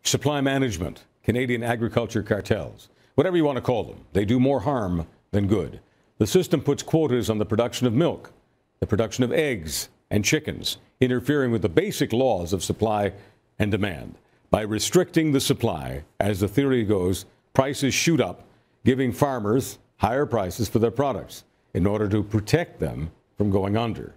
supply management, Canadian agriculture cartels, whatever you want to call them. They do more harm than good. The system puts quotas on the production of milk, the production of eggs and chickens, interfering with the basic laws of supply and demand. By restricting the supply, as the theory goes, prices shoot up, giving farmers higher prices for their products in order to protect them from going under.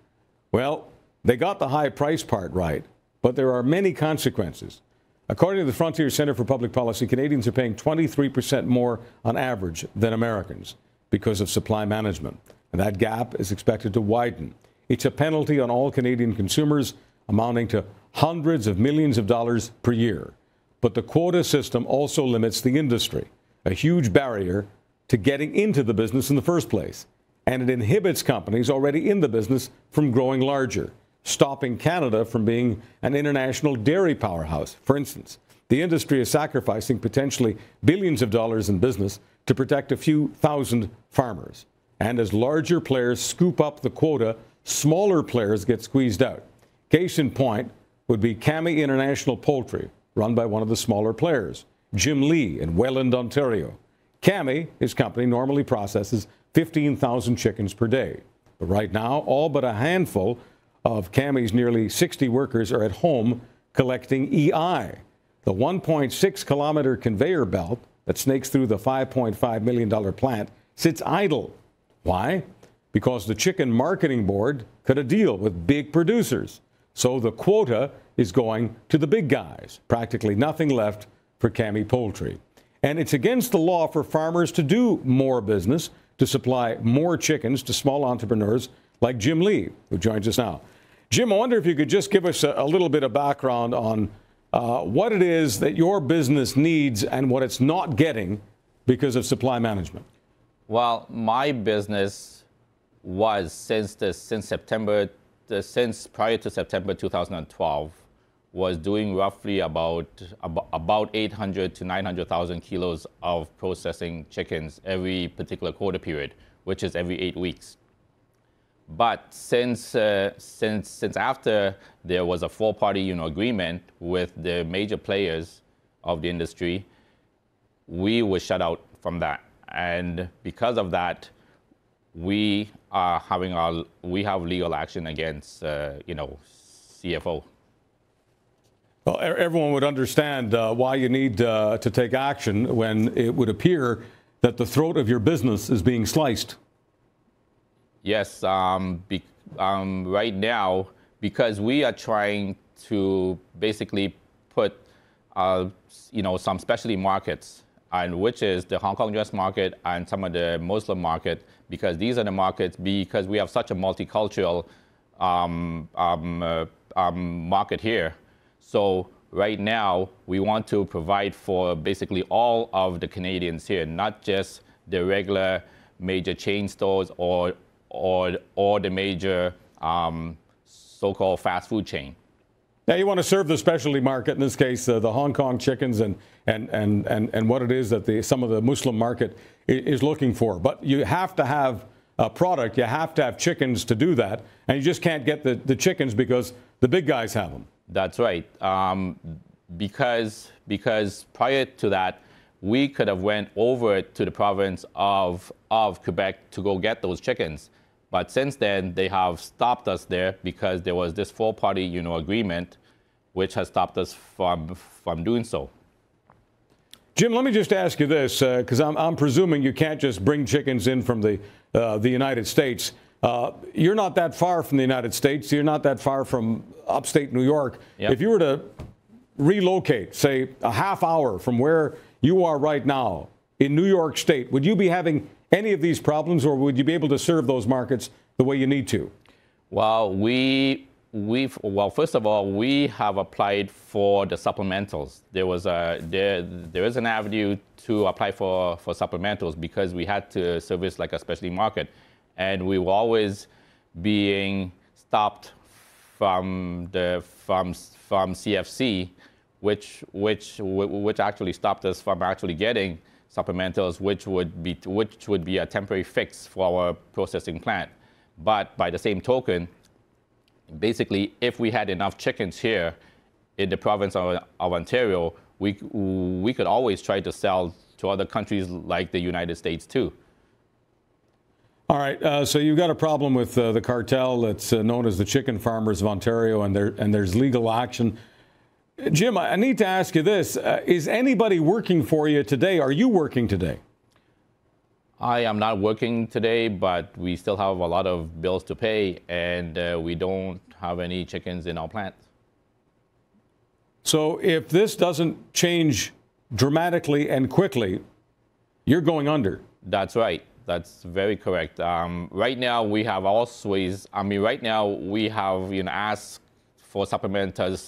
Well, they got the high price part right, but there are many consequences. According to the Frontier Centre for Public Policy, Canadians are paying 23% more on average than Americans because of supply management, and that gap is expected to widen. It's a penalty on all Canadian consumers, amounting to hundreds of millions of dollars per year. But the quota system also limits the industry, a huge barrier to getting into the business in the first place. And it inhibits companies already in the business from growing larger, stopping Canada from being an international dairy powerhouse. For instance, the industry is sacrificing potentially billions of dollars in business to protect a few thousand farmers. And as larger players scoop up the quota, smaller players get squeezed out. Case in point would be Kami International Poultry, run by one of the smaller players, Jim Lee in Welland, Ontario. Kami, his company, normally processes 15,000 chickens per day. But right now, all but a handful of Kami's nearly 60 workers are at home collecting EI, the 1.6-kilometer conveyor belt that snakes through the $5.5 million plant sits idle. Why? Because the Chicken Marketing Board cut a deal with big producers. So the quota is going to the big guys. Practically nothing left for Kami Poultry. And it's against the law for farmers to do more business, to supply more chickens to small entrepreneurs like Jim Lee, who joins us now. Jim, I wonder if you could just give us a little bit of background on what it is that your business needs and what it's not getting because of supply management. Well, my business was since prior to September 2012 was doing roughly about 800 to 900,000 kilos of processing chickens every particular quota period, which is every 8 weeks. But since after there was a four-party agreement with the major players of the industry, we were shut out from that, and because of that, we have legal action against CFO. Well, everyone would understand why you need to take action when it would appear that the throat of your business is being sliced. Yes, right now, because we are trying to basically put, some specialty markets, and which is the Hong Kong US market and some of the Muslim market, because these are the markets, because we have such a multicultural market here. So right now, we want to provide for basically all of the Canadians here, not just the regular major chain stores or the major so-called fast food chain. Now you want to serve the specialty market, in this case, the Hong Kong chickens and what it is that some of the Muslim market is looking for. But you have to have a product, you have to have chickens to do that, and you just can't get the chickens because the big guys have them. That's right. Because prior to that, we could have went over to the province of Quebec to go get those chickens. But since then, they have stopped us there because there was this four-party, agreement, which has stopped us from doing so. Jim, let me just ask you this, because I'm presuming you can't just bring chickens in from the United States. You're not that far from the United States. You're not that far from upstate New York. Yep. If you were to relocate, say, a half hour from where you are right now in New York State, would you be having any of these problems, or would you be able to serve those markets the way you need to? Well, first of all, we have applied for the supplementals. There is an avenue to apply for supplementals because we had to service like a specialty market, and we were always being stopped from CFC, which actually stopped us from actually getting supplementals, which would be a temporary fix for our processing plant. But by the same token, basically, if we had enough chickens here in the province of Ontario, we could always try to sell to other countries like the United States too. All right, so you've got a problem with the cartel that's known as the Chicken Farmers of Ontario, and there's legal action. Jim, I need to ask you this. Is anybody working for you today? Are you working today? I am not working today, but we still have a lot of bills to pay, and we don't have any chickens in our plant. So if this doesn't change dramatically and quickly, you're going under. That's right. That's very correct. Right now, we have always, right now we have, asked for supplementals,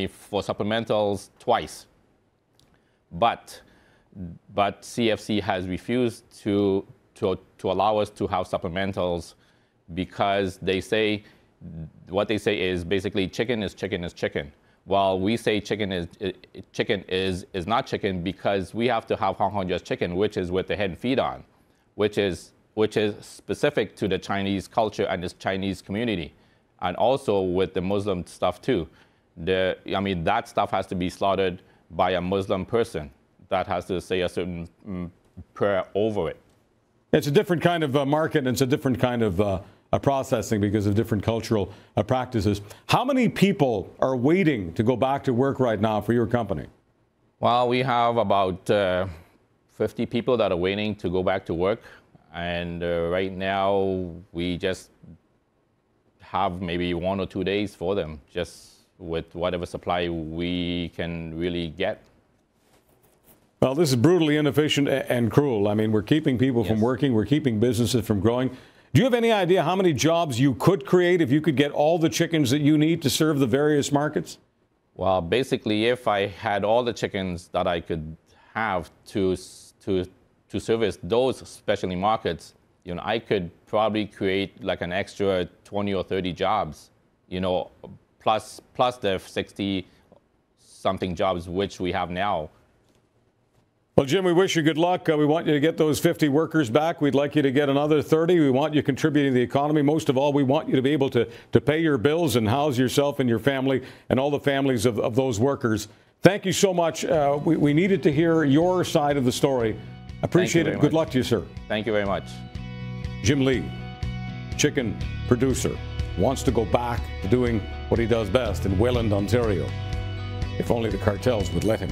for supplementals twice. But CFC has refused to allow us to have supplementals because they say, what they say is basically chicken is chicken is chicken. While we say chicken is not chicken because we have to have Hong Kong just chicken, which is with the head and feet on, which is specific to the Chinese culture and the Chinese community, and also with the Muslim stuff too. That stuff has to be slaughtered by a Muslim person that has to say a certain prayer over it. It's a different kind of market, and it's a different kind of processing because of different cultural practices. How many people are waiting to go back to work right now for your company? Well, we have about 50 people that are waiting to go back to work. And right now, we just have maybe 1 or 2 days for them, just with whatever supply we can really get. Well, this is brutally inefficient and cruel. I mean, we're keeping people from working. We're keeping businesses from growing. Do you have any idea how many jobs you could create if you could get all the chickens that you need to serve the various markets? Well, basically, if I had all the chickens that I could have to service those specialty markets, I could probably create like an extra 20 or 30 jobs, plus the 60-something jobs which we have now. Well, Jim, we wish you good luck. We want you to get those 50 workers back. We'd like you to get another 30. We want you contributing to the economy. Most of all, we want you to be able to pay your bills and house yourself and your family and all the families of those workers. Thank you so much. We needed to hear your side of the story. Appreciate it. Good luck to you, sir. Thank you very much. Jim Lee, chicken producer, wants to go back to doing what he does best in Welland, Ontario. If only the cartels would let him.